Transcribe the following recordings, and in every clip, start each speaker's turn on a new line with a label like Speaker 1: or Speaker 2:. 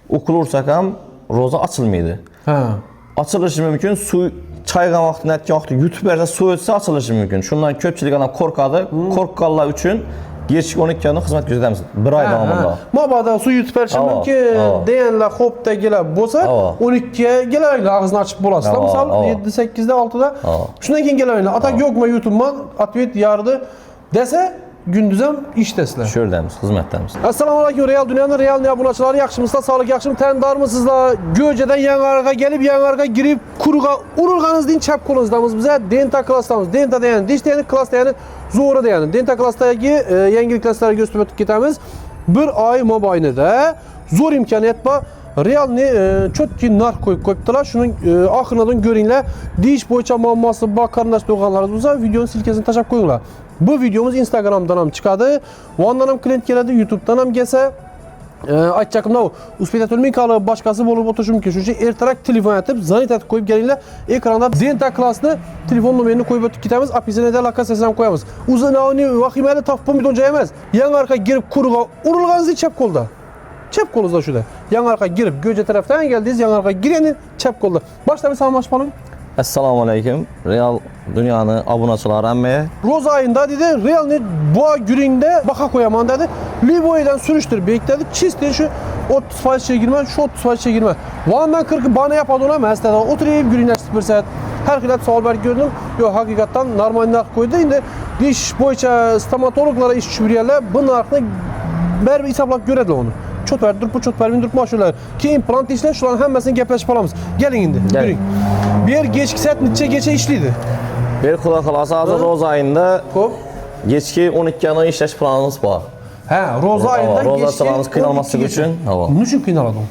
Speaker 1: ukulursak ham roza açılmaydı.
Speaker 2: Ha.
Speaker 1: Açılışı mümkün. Su çaygan vaxtı, netken vaxtı yutub versə su ötsə açılışı mümkün. Şundan köpçilik adam korkadı. Korkqanlar üçün geçik 12 günlük xizmət göstərimiz. Bir ay davamında.
Speaker 2: Mabada su yutub versə mümkün. Deyənlər hopda gələ bolsa 12'ye gələrlər ağzını açıb bolasın. Misal 7-8'də 6'da. Şundan keyin gələrlər. Atak yok mu YouTube'dan atvet yardı dese gündüzəm işdəsilər.
Speaker 1: Şördəmiz, xizmətdəmiz.
Speaker 2: Assalamualaikum Real Dünyanın Real Neabunaçıları yaxşımızda, sağlık yaxşım, təndarmısızlar. Göycədən yanarğa gəlib, yanarğa girib, kuruğa ururğanız deyin, çəp kolunuzdamız bizə. Denta klasdamız. Denta deyəni, diş deyəni, klas deyəni, zoru deyəni. Denta klasdaki yengil klasları göstərib getəmiz. Bir ay mobaynıda zor imkaniyet var. Real çötki nark koyuptular. Şunun axırınadan görünlər. Diş boyunca mamması, bakarnaş doğanlarımıza videonun silkesini taşap koyunlar. Bu videomuz Instagram'dan ham çıkadı. Ondan ham klient geldi, YouTube'dan ham gelse. Aytacakımda o. Uspetatölmeyi kalı başkası bolup oturuşum ki. Çünkü ertarak telefon atıp, zanit atıp koyup gelinler. Ekranda Denta klasını telefon numarını koyup ötüp gitemiz. Apisine de laka sesini koyamız. Uzun avını vakimeli tafpon bidonca yemez. Yan arka girip kuruğa urulganızı çep kolda. Çep kolunuzda şurada. Yan arka girip Göce taraftan geldiniz. Yan arka girenin çep kolda. Başta bir salamlaşmalım.
Speaker 1: Assalamu alaikum. Real Dünyanın abunaçıları əmməyə.
Speaker 2: Roza ayında dedi Real'ni boğa gününde baka koyaman dedi. Liboy'dan sürüştür bekledi. Çizdi şu 30% şey girmez, şu 30% şey girmez. Vandan 40'ı bana yapadı ona mı? Aslında oturayım günler 0 saat. Her kılat sağolber gördüm. Yok hakikaten normal nark koydu. Şimdi diş boyunca stomatologlara iş çübürüyorlar. Bunun hakkında bir hesaplak göredi onu. Çot verdi, durup çot verdi, durup maşurlar. Ki implant işler şu an hemmesini gepleşip alamız. Gelin indi. Gelin. Bir geçki saat neçe işliydi.
Speaker 1: Bir Xuda xalası hazır Roza ayında geçki 12 yana işləş planımız var.
Speaker 2: Hə, Roza ayında
Speaker 1: geçki Roza planımız qıynalması üçün.
Speaker 2: Bunun üçün qıynaladım?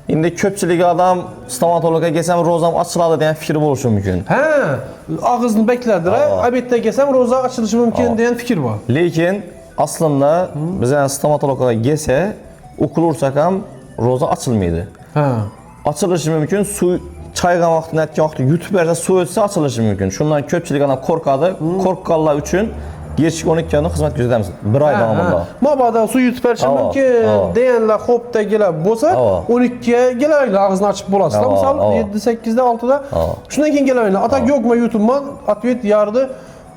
Speaker 1: İndi köpçülük adam stomatologa gəlsəm Rozam açıladı deyən fikir oluşu mümkün.
Speaker 2: Hə, ağzını beklərdir. Abetdə gəlsəm Roza açılışı mümkün deyən fikir var.
Speaker 1: Lakin aslında bizə stomatologa gəlsə ukulursak ham Roza açılmaydı.
Speaker 2: Hə.
Speaker 1: Açılışı mümkün. Su çaygan vaxtı, netken vaxtı yutub versə su ötsə açılışı mümkün. Şundan köpçülük adam korkadı. Korkqanlar üçün geçik 12 günlük xizmət göstərimiz. Bir ay davamında.
Speaker 2: Mabada su yutub versə mümkün deyənlər hopda gələ bolsa 12'ye gələrlər ağzını açıb bolasın. Misal 7-8'də 6'da. Şundan keyin gələrlər. Atak yok mu YouTube'dan atvet yardı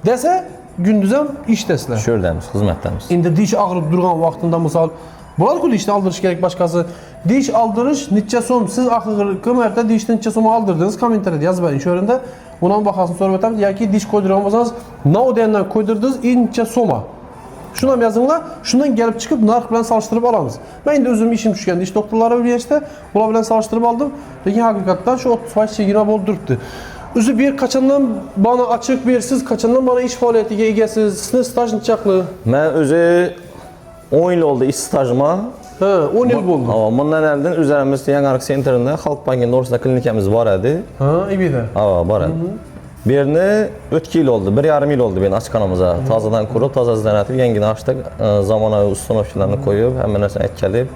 Speaker 2: dese gündüzəm işdəsilər.
Speaker 1: Şördəmiz, xizmətdəmiz.
Speaker 2: İndi diş ağrıb durğan vaxtında misal bunlar kulu işte aldırış gerek başkası. Diş aldırış neçə som siz axırınkı mərtə dişdən neçə som aldırdınız kommentarda yazıb bəyin şöhrəndə. Ona baxasın sonra bətam ya ki diş koyduramasanız nə o deyəndən koydurdunuz neçə soma. Şundan yazınlar, şundan gəlib çıxıb narx bilan salışdırıb alamız. Mən indi özüm işim düşkən diş doktorları üniversitə bula bilan salışdırıb aldım. Lakin həqiqətən şu 30% çəkilmə bol durubdu. Üzü bir kaçandan bana açıq versiz, kaçandan bana iş fəaliyyəti egəsiz, sınıf staj neçəqli.
Speaker 1: Mən özü 10 il oldu iş stajıma.
Speaker 2: Hə, 10 il oldu.
Speaker 1: Ama bundan əldən üzərimizdə Yanarıq sentrində Xalq Bankının ortasında klinikamiz var idi.
Speaker 2: Ha, iyi də.
Speaker 1: Ha, var idi. Birini ötki il oldu, 1,5 il oldu benim açkanımıza. Tazadan kurup, taza zənətib, yengini açtık. Zamana ustanovkilərini koyub, həmən nəsə ətkəlib.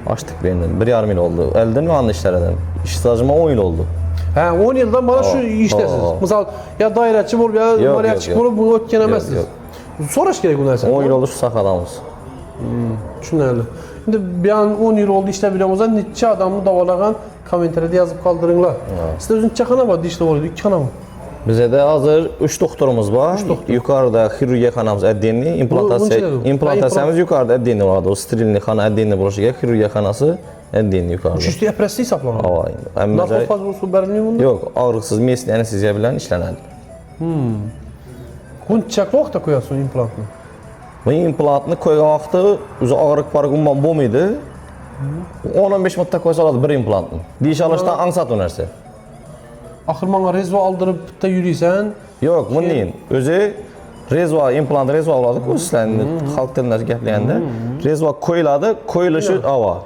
Speaker 1: Açtık birini, 1,5 il oldu. Əldən mühanlı işlərədən. İş stajıma 10 il oldu.
Speaker 2: Hə, 10 yıldan bana şu işdəsiniz. Misal, ya dairəçi olub, ya maliyatçı olub, bunu ötkənəməzsiniz. Sonra iş gerek bunlar sən?
Speaker 1: 10 il oldu şu sağ adamız.
Speaker 2: Düşünərli. Şimdi bir an 10 yıl oldu işte videomuzda neçə adamı davalağan komentarda yazıb kaldırınlar. Sizdə özün neçə xana var dişdə var idi? 2 xana mı?
Speaker 1: Bizə də hazır 3 doktorumuz var. Yukarıda xirurgiya xanamız əddiyinli, implantasiyamız yukarıda əddiyinli vardı. O sterilni xana əddiyinli burası gəlir, xirurgiya xanası əddiyinli yukarıda.
Speaker 2: Üçlüyə presli hesablanır. Narkoz fazlası bərinliyi bunda?
Speaker 1: Yox, ağrıqsız mesli anesteziya bilən işlənədir.
Speaker 2: Bunu neçə vaxtda koyarsın implantını?
Speaker 1: Bu implantını koyğan vaxtı ağrıq parqımdan bom idi. 10-15 müddət koysa oladı bir implantını. Diş alışdan ansat dönərsə.
Speaker 2: Axır mənə rezva aldırıb da yürüysən?
Speaker 1: Yox, bunu deyin. Özü rezva, implant rezva oladı. O sizlərin xalq dilində gəpləyəndə. Rezva koyuladı, koyuluşu ava.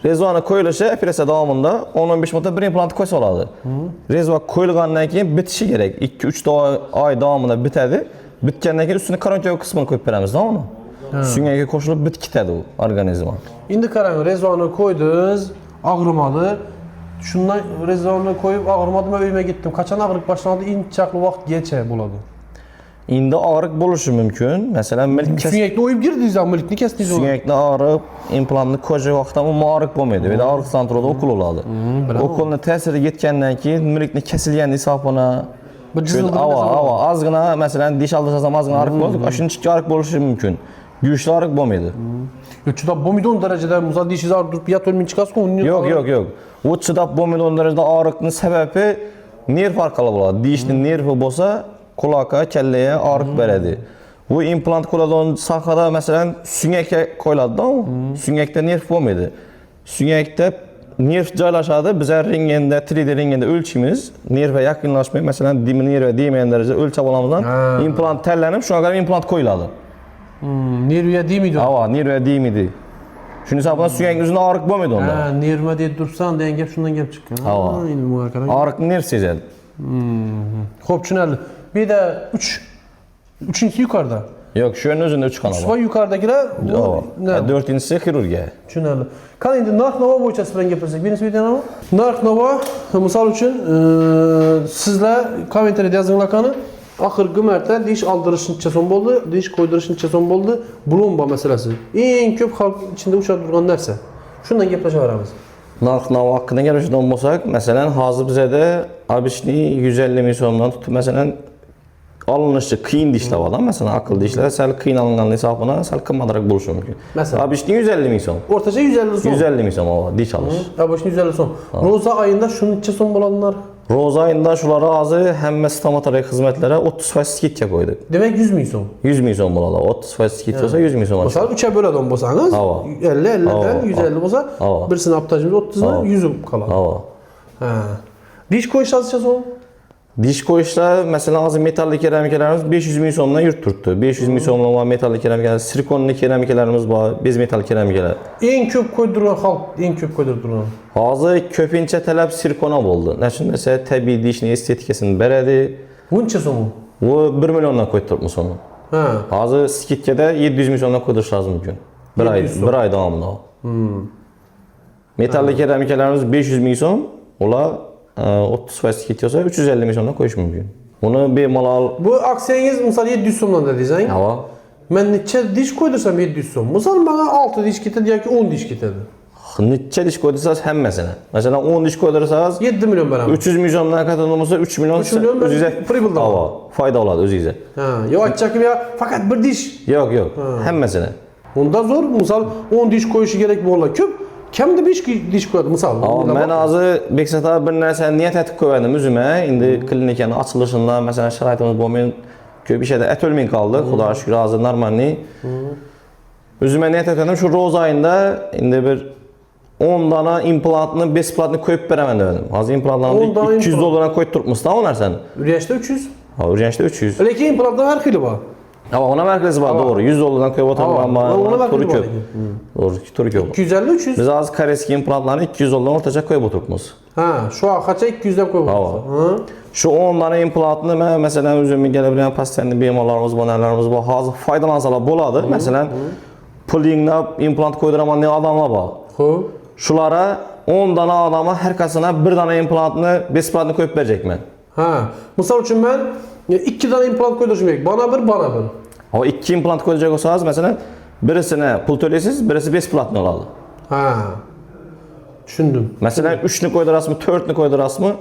Speaker 1: Rezvanın koyuluşu operasiya davamında 10-15 müddət bir implantı koysa oladı. Rezva koyulğandan keyin bitişi gerek. 2-3 ay davamında bitədi. Bitkəndən keyin üstünə karantiya qismini koyub verəmiz, tamam mı? Süngəyə qoşulub bitkitədi o orqanizma.
Speaker 2: İndi karantiya rezvanı koydunuz, ağrımadı. Şundan rezvanı koyub ağrımadım və öyümə getdim. Kaçan ağrıq başlandı, inçaqlı vaxt geçə buladı.
Speaker 1: indi ağrıq buluşu mümkün. Məsələn, milk
Speaker 2: Süngekni oyup girdiniz ama milkni kestiniz onu.
Speaker 1: süngekni ağrıb, implantni koca vaxtda ağrıq bolmaydı. Ve de ağrıq santroda okul oladı. Okulun təsiri yetkəndən ki, milkni kesilgən hesabına
Speaker 2: Bu cızıldı
Speaker 1: ava azgına məsələn diş aldırsa azgına ağrıq boldu. Aşınçı ağrıq buluşu mümkün. Güçlü ağrıq bolmaydı.
Speaker 2: Çıdap bu milyon derecede Musa dişiz ağrıdır bir ölmeyin çıkarsın onun.
Speaker 1: Yok. O çıdap bu milyon derecede ağrıqın səbəbi nerv arqalı болады. Dişinin nervi bolsa kulağa, kəlləyə ağrıq verədi. Bu implant koyulan saxada məsələn süngəkə koyuladı da o. Süngəkdə nerv olmaydı. Süngəkdə nerv caylaşadı. Bizə rengəndə, 3D rengəndə ölçümüz nervə yaxınlaşmaya, məsələn, nervə dəyməyən dərəcədə ölçəb alamızdan implant təllənib, şuna qədər implant koyuladı.
Speaker 2: Nerviye değil miydi o?
Speaker 1: Hava, nervə dəymidi. Şunun hesabına süngəkin üzündə ağrıq olmaydı onda.
Speaker 2: Ha, nervime diye dursan diyen gep şundan gep çıkıyor.
Speaker 1: Hava. Ağrıq nerv sezədi.
Speaker 2: Hop çünelli. Bir de üçüncüsü yukarıda.
Speaker 1: Yok, şunun özündə 3 kanal
Speaker 2: Var
Speaker 1: var.
Speaker 2: yukarıdakiler
Speaker 1: Hava.
Speaker 2: ne?
Speaker 1: Dördüncüsü xirurgiya.
Speaker 2: Çünelli. Kan indi narx nova boyunca sizden gepesek. Birisi bir ama. Narx nova misal için sizler kommentarda yazın lakanı. Axırqı mərtə diş aldırışın son boldu, diş koydurışın son boldu. Blomba meselesi. En köp halk içinde uçar durğan nərsə. Şundan gepləşə aramız.
Speaker 1: Narx nava haqqında gəlmişdən olmasaq, məsələn, hazır bizə də abişni 150 min so'mdan tutub, məsələn, alınışı qiyin dişlər var da, məsələn, akıl dişlər, səl qiyin alınğan hesabına, səl qımmadaraq buluşur mümkün.
Speaker 2: Məsələn?
Speaker 1: Abişni 150 min so'm.
Speaker 2: Ortaca 150 son.
Speaker 1: 150 min so'm o diş alış.
Speaker 2: Başını 150 son. Roza ayında şunun içe son bolanlar.
Speaker 1: Roza ayında şulara azı həmmə stomatologiya xidmətlərə 30% skidka qoyduq.
Speaker 2: Demek 100 min son.
Speaker 1: 100 min so'm bo'ladi. 30% skidka olsa 100 min so'm
Speaker 2: Mesela
Speaker 1: aşağı.
Speaker 2: 3'e böle don bolsanız
Speaker 1: Hava.
Speaker 2: 50'den
Speaker 1: Hava.
Speaker 2: 150 olsa
Speaker 1: Hava.
Speaker 2: birisinin aptajımız 30'dan
Speaker 1: Hava.
Speaker 2: 100'ü kalan.
Speaker 1: Hava.
Speaker 2: Ha. Diş koyuş azıca son.
Speaker 1: Diş koyuşlar, məsələn, azı metalli keramikalarımız 500 min so'mdan yurt turtdu. 500 min so'mdan var metalli keramikalar, silikonlu keramikalarımız var, bez metal keramikalar.
Speaker 2: En köp koyduran halk, en köp koyduran.
Speaker 1: Hazır köpinçə tələb silikona oldu. Nəçin desə, təbii dişini estetikasını bərədi.
Speaker 2: Bunun içe son mu?
Speaker 1: O 1 milyondan koydurmuş onu.
Speaker 2: Ha.
Speaker 1: Hazır skitkədə 700 min so'mdan koyduruş lazım mümkün. Bir ay davamında o. Metalli keramikalarımız 500 min so'm, ola 30% skitkə olsa 350 min so'mdan koyuş mümkün. Bunu bemalal
Speaker 2: Bu aksiyeniz misal 700 somdan da diyeceksin.
Speaker 1: hava.
Speaker 2: Ben neçe diş koydursam 700 som. Misal bana 6 diş getirdi ya ki 10 diş getirdi.
Speaker 1: Neçə diş koydursanız həmməsinə. Məsələn 10 diş koydursanız
Speaker 2: 7 milyon beraber.
Speaker 1: 300 milyondan qatılmasa 3 milyon
Speaker 2: 3 milyon ben
Speaker 1: özünüzə
Speaker 2: free buldum.
Speaker 1: hava, fayda oladı özünüzə.
Speaker 2: Ha. Ya açacak gibi ya fakat bir diş.
Speaker 1: Yox, həmməsinə.
Speaker 2: Onda zor. Misal 10 diş koyuşu gerek mi ola? Köp. Kim de 5 diş koydu misal.
Speaker 1: Amma mən azı Beksat abi bir nəsə niyə tətik qoyardım üzümə? İndi klinikanın açılışında məsələn şəraitimiz bolmayan köp işədə ət ölməyin qaldı. Xuda şükür hazır normalni. Üzümə niyə tətik qoyardım? Şu roz ayında indi bir 10 dana implantını, besplantını koyup verəmən dedim. Hazır
Speaker 2: 10
Speaker 1: implantlarını
Speaker 2: dana
Speaker 1: 200
Speaker 2: implant.
Speaker 1: dolara koyup tutmuşsun o nersən?
Speaker 2: Üreşte 300.
Speaker 1: Ha, Urgençdə 300.
Speaker 2: Öyle ki implantda her kili var.
Speaker 1: Ama ona mərkəzi var, doğru. 100 dolardan koyup
Speaker 2: Hava.
Speaker 1: oturmam
Speaker 2: Ona
Speaker 1: var.
Speaker 2: mərkəzi
Speaker 1: Turu
Speaker 2: var.
Speaker 1: köp. Doğru, turu köp.
Speaker 2: 250 300.
Speaker 1: Biz az Koreski implantlarını 200 dolardan ortaca koyup oturtmuşuz.
Speaker 2: Ha, şu an kaça 200'den koy.
Speaker 1: Hava.
Speaker 2: Ha.
Speaker 1: Şu 10 dana implantını mən məsələn özümün gələ bilən pasientli bemallarımız, nələrimiz var. Hazır faydalansalar boladı. Məsələn, pullinglə implant koyduraman ne adamlar var.
Speaker 2: Ho.
Speaker 1: Şulara 10 dana adama hər kasına 1 dana implantını, besplantını koyup verecek mən.
Speaker 2: Ha. Misal için ben 2 tane implant koyduracağım gerek. Bana bir.
Speaker 1: O 2 implant koyacak olsanız məsələn, birisine pul төлeysiz, birisi besplantını oladı.
Speaker 2: Ha. Düşündüm.
Speaker 1: Məsələn, 3'nü koydurasmı, 4'nü koydurasmı,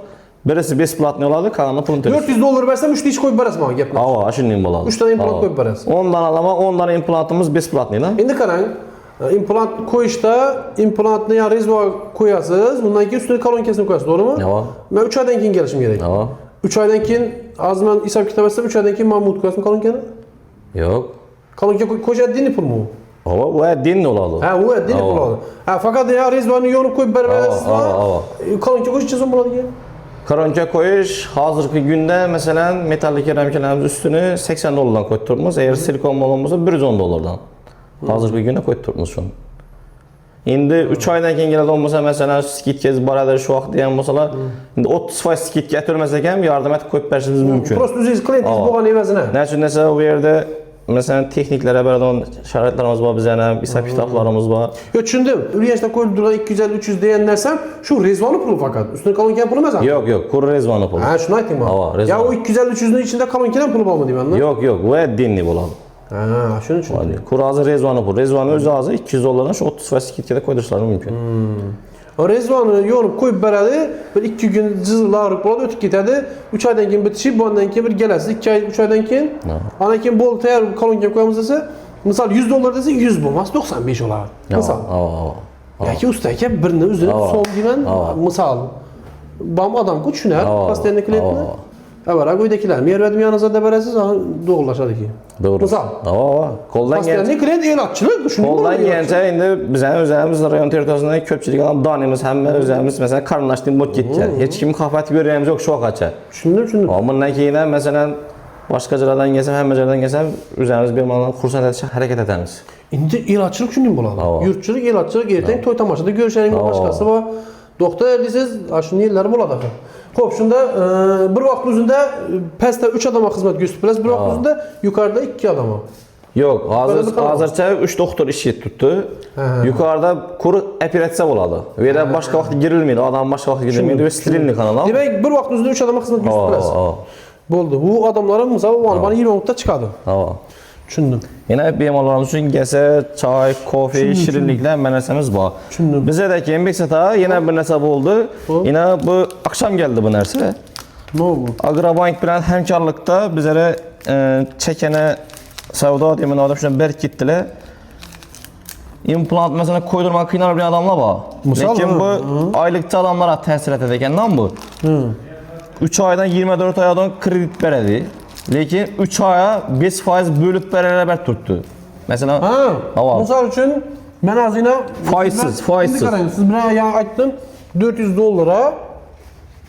Speaker 1: birisi besplantını oladı, kalanını pulunu төлeysiz.
Speaker 2: 400 dolar versem 3 diş koyup verəsin bana gepme.
Speaker 1: Hava, aşınlayın boladı.
Speaker 2: 3 tane implant koyup verəsin.
Speaker 1: 10 dana adama 10 dana implantımız besplantını.
Speaker 2: Şimdi karan implant koyuşta implantını ya rezva koyasınız. Bundan ki üstüne kalon kesim koyasınız. Doğru mu?
Speaker 1: Hava.
Speaker 2: Ben 3 aydan kin gelişim gerek.
Speaker 1: Hava.
Speaker 2: 3 aydan kin az ben isap kitap etsem 3 aydan kin Mahmut koyasın kalon kene.
Speaker 1: Yok.
Speaker 2: Kalon kin koca dini pul mu?
Speaker 1: Hava, o din oladı.
Speaker 2: Ha o dini pul oldu. Ha fakat ya rezvanı yonu koyup vermezsiniz.
Speaker 1: Hava.
Speaker 2: Kalon kin koş çizim buladı ki.
Speaker 1: Karonka koyuş hazırki günde mesela metalli keramikalarımız üstünü 80 dolardan koyturmuz. Eğer silikon olmasa 110 dolardan. Hazırki günde koyturmuz şunu. İndi 3 aydan keyin gələn olmasa məsələn skitkez baradır şu vaxt deyən olsalar indi 30% skit gətirməsəkəm yardım et koyub verişimiz mümkün.
Speaker 2: Prosto üzeyiz kliyentiniz boğan evezine.
Speaker 1: Nə üçün nəsə o yerdə mesela texniklərə bərabər şəraitlərimiz var, bizə hesab kitablarımız var.
Speaker 2: Yo düşündüm. Üriyəşdə koyup duran 250-300 deyən nərsəm, şu rezvanı pulu fakat. Üstüne kalınken pulu mesela.
Speaker 1: Yox, kuru rezvanı pulu.
Speaker 2: Ha şunu aytayım
Speaker 1: Ava,
Speaker 2: bana.
Speaker 1: rezvan.
Speaker 2: Ya o 250-300'ün içinde kalınken pulu var mı diyeyim ben?
Speaker 1: Yox, bu dinli buladı.
Speaker 2: Ha şunu için.
Speaker 1: Kuru hazır rezvanı pulu. Rezvanı özü hazır 200 dolardan şu 30 faiz kitkədə koyduruşları mümkün.
Speaker 2: O rezvanı yoğurup koyup beraber bir 2 gün cızırlar buladı ötüp giderdi. 3 aydan keyin bitişip bu andan keyin bir gelesiz 2 ay 3 aydan keyin. Ana keyin bol tayar kalınken koyamız dese misal 100 dolar dese 100 bulmaz 95 olar. Misal. Ya ki ustayken birinin üzerine son diyen misal. Bam adam ku düşüner pastanın klientini. Avara koydakiler mi yerverdim yanınıza da beresiz doğrulaşadı ki.
Speaker 1: Doğru.
Speaker 2: Misal.
Speaker 1: Koldan
Speaker 2: Pastanın klient elatçılık düşünüyor.
Speaker 1: Koldan gəncə indi bizə özümüz rayon territoriyasında köpçülük adam danimiz, həmmə özümüz məsələn karınlaşdığım mod getəcək. Heç kim xafəti görəyimiz yox, şok açar.
Speaker 2: Düşündüm.
Speaker 1: Amma nəkinə məsələn başqa cəradan gəlsəm, həmmə cəradan gəlsəm özümüz bir mandan kursant edəcək, hərəkət edəmiz.
Speaker 2: İndi elatçılık düşündüm buladı. Yurtçılık, elatçılık, erten toy tamaşada görüşənin başqası var. Doktor edəsiz, aşın yerləri buladı. Hop şunda bir vaxt üzündə pəstə 3 adama xidmət göstərirsiniz, bir vaxt üzündə yukarıda 2 adama.
Speaker 1: Yox, hazırca 3 doktor işi tutdu. Yukarıda kuru operasiya buladı. Və ya başqa vaxt girilmir, adam başqa vaxt girilmir və sterillik kanal.
Speaker 2: Demək bir vaxt üzündə 3 adama xidmət göstərirsiniz. Oldu. Bu adamların məsəl bana 20 minutda çıxadı. Düşündüm.
Speaker 1: Yine bemallarımız üçün gəsə, çay, kofe, şirinliklər mənəsəmiz var. Bizə də ki, Embexata yenə bir nəsə oldu. Yenə bu axşam gəldi bu nəsə.
Speaker 2: Nə oldu?
Speaker 1: Agrobank bilən həmkarlıqda bizə çəkənə Savda demin adam şuna bərk getdilər. İmplant mesela koydurmak kıynar bir adamla var. Lakin bu aylıkçı adamlara təsir edəkəndən bu. 3 aydan 24 aydan kredit verədi. Lakin 3 aya 5% bölüb verələr tutdu. Mesela
Speaker 2: misal üçün mən azına
Speaker 1: faizsiz.
Speaker 2: Siz bana ya aytdın 400 dolara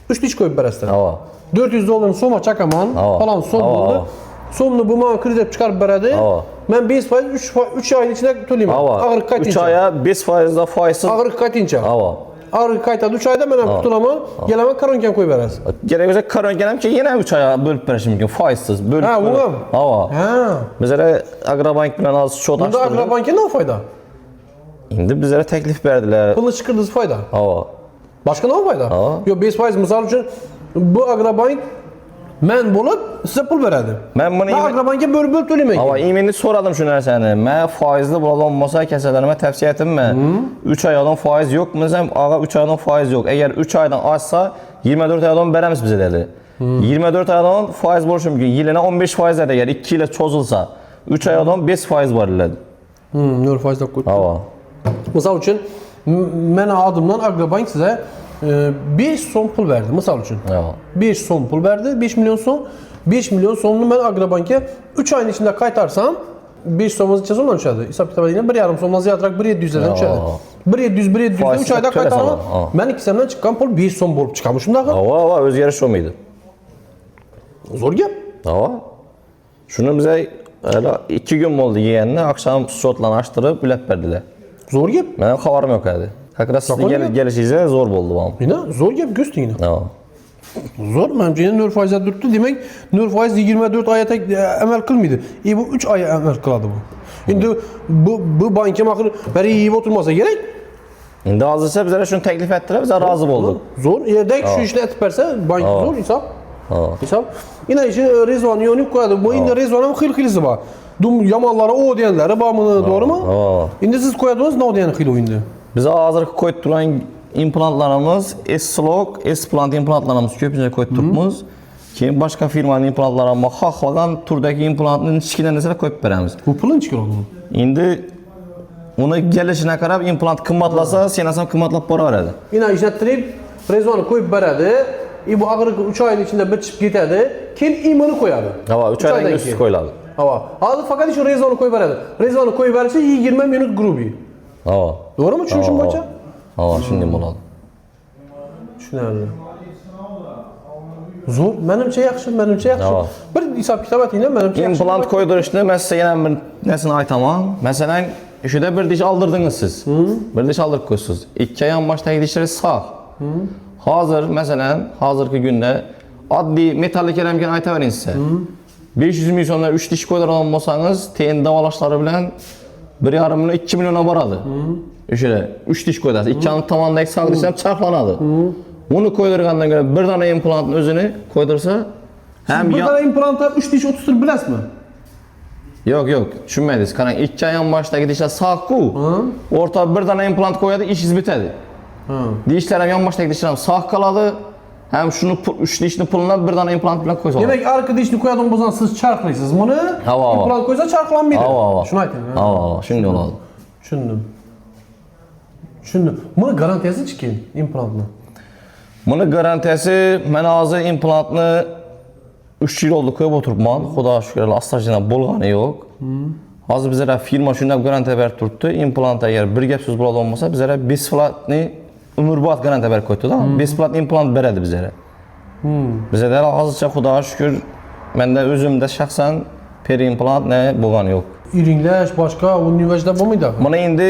Speaker 2: 3 diş koyub verəsən. 400 doların soma çakaman falan somlu. Somlu bu bana kredi çıkarıp verədi. Mən 5% 3 ayın içində төлəyim.
Speaker 1: Ağır kayıt 3 aya 5% da faizsiz.
Speaker 2: Ağır kayıt Ağır kayıt 3 ayda mən tutulama gələmə karonken koy verəsən.
Speaker 1: Gərək karonkənəm ki yenə 3 aya bölüb verəsim mümkün. Faizsiz bölüb. Mesela Agrobank bilən az şot açdı.
Speaker 2: Bunda Agrobank'a nə fayda?
Speaker 1: İndi bizlərə təklif verdilər.
Speaker 2: Pulunu çıxırdınız fayda. Başqa nə fayda? Yox 5% misal üçün bu Agrobank mən olub sizə pul verədim.
Speaker 1: Mən bunu
Speaker 2: Agrobank'a bölüb төлəyəm.
Speaker 1: İmini soradım şu nərsəni. Mən faizli burada olmasa kəsələrimə tövsiyə etdim mən. 3 aydan faiz yox. Məsələn, ağa 3 aydan faiz yox. Əgər 3 aydan azsa 24 aydan verəmiz bizə dedi. 24 aydan faiz borcu mümkün. Yılına 15% də əgər 2 ilə çözülsə 3 aydan 5% var elədi.
Speaker 2: Nör faiz də qoydu. Məsəl üçün mən adımdan Agrobank sizə 5 son pul verdi misal üçün. 5 son pul verdi, 5 milyon son. 5 milyon sonunu mən Agrobank'a 3 ayın içində qaytarsam 5 sonumuz içə sondan düşədi. Hesab kitabı ilə 1,5 sondan ziyadıraq 1,700-dən düşədi. 1,700'də 3 ayda qaytaram. Mən ikisindən çıxan pul 5 son olub çıxamışım daxil.
Speaker 1: Özgəriş o muydu?
Speaker 2: Zor gəp.
Speaker 1: Şunu bizə 2 gün oldu yeyəndə, axşam şotla açdırıb bilet verdilər.
Speaker 2: Zor gəp.
Speaker 1: Mənim xabarım yox idi. Hakikaten sizin gelişinizde zor oldu bana.
Speaker 2: Yine zor gibi göstü yine. Zor. Məncə yine nör faizə dürtdü. Demək nör faiz 24 aya tek əməl qılmıydı. Bu 3 aya əməl qıladı bu. İndi bu bankem axır bəri yeyib oturmasa gerek.
Speaker 1: İndi hazırsa bizə şunu təklif etdilər, bizə razı olduq.
Speaker 2: Zor. Yerdək şu işlə etibərsə bank zor hesab. Hesab. Yine işin rezvanı yonik qoyadı. Bu indi rezvanın xil-xilisi var. Yamanlara o deyənləri bağımını doğru mu? İndi siz qoyadınız nə o deyən xil o indi?
Speaker 1: Bizə hazır koyup duran implantlarımız S-Log, S-Plant implantlarımız köpüncə koyup tutmuz. Ki başqa firmanın implantlarına xalqdan turdakı implantın içkidən nəsə koyup verəmiz.
Speaker 2: Bu pulun çıxır onu.
Speaker 1: İndi onu gəlişinə qarab implant qımmatlasa, senasam qımmatlap para verədi.
Speaker 2: Yine işlətdirib, rezvanı koyup verədi. Bu ağır 3 ayın içində bitişib getədi. Kim imını koyadı.
Speaker 1: 3 aydan üstü koyuladı.
Speaker 2: Hazır fakat işin rezvanı koyup verədi. Rezvanı koyup verirse 20 minut grubi. Doğru mu düşünmüşüm baca?
Speaker 1: Şimdi buladı.
Speaker 2: Düşünərli. Zor. Mənimcə yaxşı. Bir hesab kitab etiylə mənimcə yaxşı.
Speaker 1: İmplant koyduruşda mən sizə yenə bir nəsini aytamam. Məsələn, işədə bir diş aldırdınız siz. Bir diş aldırıb qoysunuz. 2 ayın başdakı dişləri sağ. Hazır, məsələn, hazırki gündə adli metalli keramikən ayta verin sizə. 500 ming so'mdan 3 dish qo'ydirgan bo'lsangiz, teyin davolashlari bilan 1,5 million 2 millionga boradi. O'sha 3 dish qo'ydasiz. Ikki tomondagi sog' dish ham charxlanadi. Uni qo'ydirgandan ko'ra bir dona implantni o'zini qo'ydirsa, ham
Speaker 2: bir dona implantlar 3 dish o'ttirib bilasizmi?
Speaker 1: Yo'q, tushunmaysiz. Qarang, ikki yon boshdagi dishlar sog'-ku. O'rta bir dona implant qo'yadi, ishingiz bitadi. Dishlar ham yon boshdagi dishlar ham sog' qoladi. Hem şunu 3 dishni pulini bir dona implant bilan qo'ysa bo'ladi.
Speaker 2: Demak, arka dishni qo'yadigan bo'lsangiz, siz charxlaysiz. Buni implant qo'ysa charxlanmaydi. Shuni ayting.
Speaker 1: Shunday bo'ladi.
Speaker 2: Tushundim. Buni garantiyasi keyin implantni.
Speaker 1: Buni garantiyasi men hozir implantni 3 yil oldu qo'yib o'tiribman. Xudo shukr, astajina bo'lgani yo'q. Hozir bizlar firma shunday garantiya berib turibdi. Implant agar bir gap so'z bo'ladigan bo'lsa, bizlar besplatni umrbod garantiya berib qo'ydi-da. Besplatni implant beradi bizlarga. Bizlarda hozircha Xudo shukr, menda o'zimda shaxsan periimplant ne bo'lgani yo'q. Iringlash boshqa universitet bo'lmaydi. Mana endi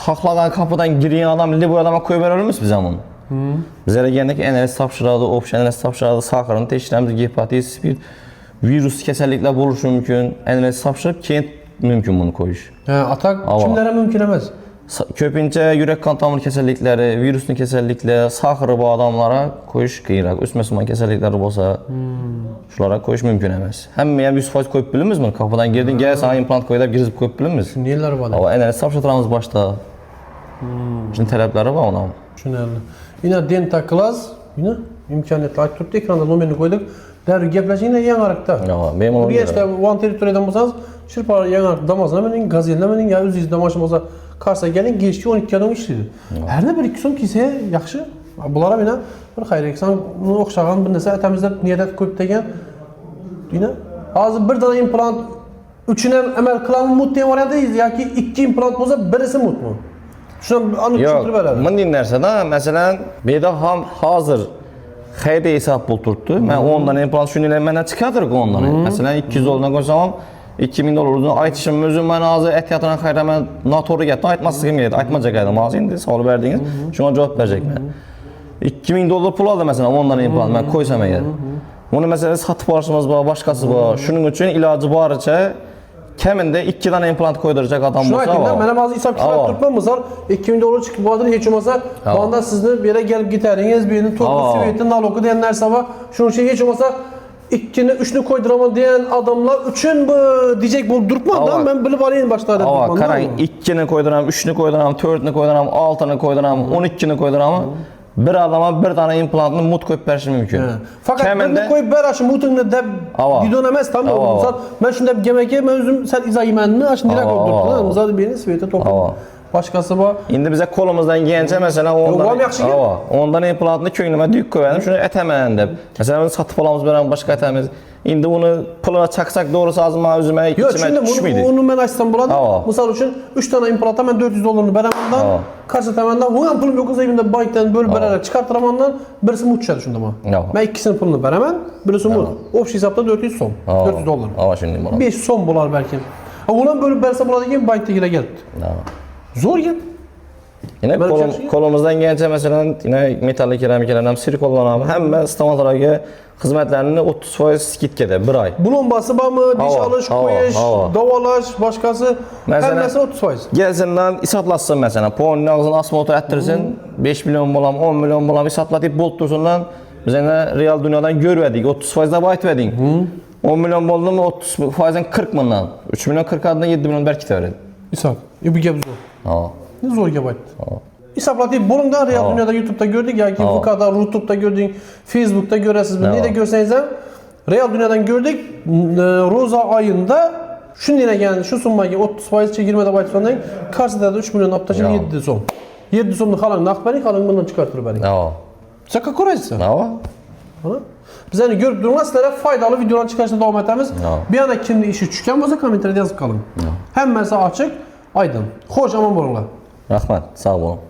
Speaker 1: xohlagan kapıdan girgan odam, liboy odamga qo'yib beramiz biz ham. Bizlarga kelganda analiz topshiradi, option analiz topshiradi, saqirini tekshiramiz, gepatit, spid, virus kasalliklar bo'lishi mumkin. Analiz topshirib, keyin mumkin buni qo'yish. Atak kimlarga mumkin emas? Ko'pincha yurak qon tomir kasalliklari, virusli kasalliklar, saqiri bor odamlarga qo'yish kerak. O'sma-o'sma kasalliklari bo'lsa, shularga qo'yish mumkin emas. Hamma ham 100% qo'yib bilamizmi? Kapıdan girding, "Gel sana implant qo'yib girib qo'yib bilamiz." Nelar bor? Analiz topshiramiz boshda. Shunday talablari bor uni. Tushunarli. Yine Denta Class, yine imkoniyatlar aytib turibdi, ekranda nomerini qo'ydik. Darrov gaplashing, yangiroqda. Bemalol. Urganchda One Territory'dan bo'lsangiz, Shirpar yangiroq Damas'dan mening, Gazel'dan mening, ya o'zingizda mashina bo'lsa, Qarsa keling, geçki 12 adam ishlaydi. Her ne 1-2 so'm kelsa yaxshi. Bular ham meni bir xayriksan o'xshagan bir narsa atamizda niyat ko'p degan. Yine hozir bir dona implant uchini ham amal qilamiz mut degan variantingiz yoki 2 implant bo'lsa birisi mutmi? Shuni aniq tushuntirib beradi. Bunday narsada, masalan, beda ham hozir xayda hisob bo'lib turibdi. Men 10 dona implant shunday mendan chiqadir 10 dona. Masalan, 200 dollardan qo'ysam $2000 aytishim o'zim men hozir ehtiyotdan qayraman noto'g'ri gapni aytmasligim kerak. Aytmajak edim. Hozir endi savol berdingiz, shunga javob berajakman. $2000 pul oldi masalan 10 dona implant men qo'ysam agar. Uni masalan sotib olishimiz bor, boshqasi bor. Shuning uchun iloji boricha kamida 2 dona implant qo'ydirajak odam bo'lsa. Shuni ayting, men ham hozir hisob qilib turibman. Misol $2000 chiqib qoldi, hech bo'lmasa, onda sizni bu yerga kelib ketaringiz, bu yerni to'g'ri sveti, nalogi degan narsa bor. Shuning uchun hech bo'lmasa 2ni 3ni qo'ydiraman degan odamlar uchun bu diyecek bo'lib turibman-da, men bilib olayin boshlarda turibman. Qarang, 2ni qo'ydiraman, 3ni qo'ydiraman, 4ni qo'ydiraman, 6ni qo'ydiraman, 12ni qo'ydiraman. Bir odamga bir dona implantni mut qo'yib berish mumkin. Faqat birini qo'yib berish mutingni deb didon emas, tamom. Misol, men shunday gemaka, men o'zim sal izaymanni, shunday bo'lib turibdi. Misol, beni sveti to'qib. Boshqasi bor. Endi biz qo'limizdan kelgancha masalan 10 dona implantni ko'nglima duyib qo'yadim, shuni aytaman deb. Masalan, uni sotib olamiz, bilan boshqa aytamiz. Endi uni pulini chaqsak to'g'risi hozir men o'zim ichimga tushmaydi. Uni men aytsam bo'ladi. Misol uchun 3 dona implantga men $400 beramandan, qarsatamandan, u ham pulim yo'q deb bankdan bo'lib berarlar, chiqartiramandan birisi mut tushadi shunda men. Men ikkisini pulini beraman, birisi mut. O'sh hisobda $400 so'm, $400. Shunday bo'ladi. 5 so'm bo'lar balki. Ulan bo'lib bersa bo'ladigan bankdagilar kelibdi. Zo'r gap. Yine qo'limizdan kelgancha masalan, yine metalli keramikalarni ham sirkollanamiz. Hamma stomatologga xizmatlarini 30% skidkada 1 oy. Bulombasi bormi, dish olish, qo'yish, davolash, boshqasi hammasi 30%. Gelsindan hisoblatsin masalan, polni og'zini osmotor attirsin, 5 million bo'lam, 10 million bo'lam hisoblatib bo'lib tursindan, biz endi real dunyodan ko'rvadik, 30% deb aytvadik. 10 million bo'ldimi, 30%dan 40 mingdan, 3 million 40 dan 7 million berib ketaveradi. Hisob. Bu gap zo'r. Ne zo'r gap aytdi. Hisoblatib bo'lingdan real dunyoda YouTube'da ko'rdik yoki VK'da, YouTube'da ko'rdik, Facebook'da ko'rasiz. Neda ko'rsangiz ham real dunyodan ko'rdik. Ro'za oyida shunday ekan, shu summaga 30% chegirma deb aytsandan, qarsida 3 million olib tashlab 7 so'm. 7 so'mni xalang naqd bering, xalang bundan chiqartirib bering. Chaqqa ko'rasiz. Bizlarni ko'rib turibsizlar, sizlarga foydali videolar chiqarishda davom etamiz. Bu yana kimning ishi tushgan bo'lsa, kommentariyada yozib qoling. Hammasi ochiq, oydin. Xo'sh, omon bo'linglar. Rahmat, sog' bo'ling.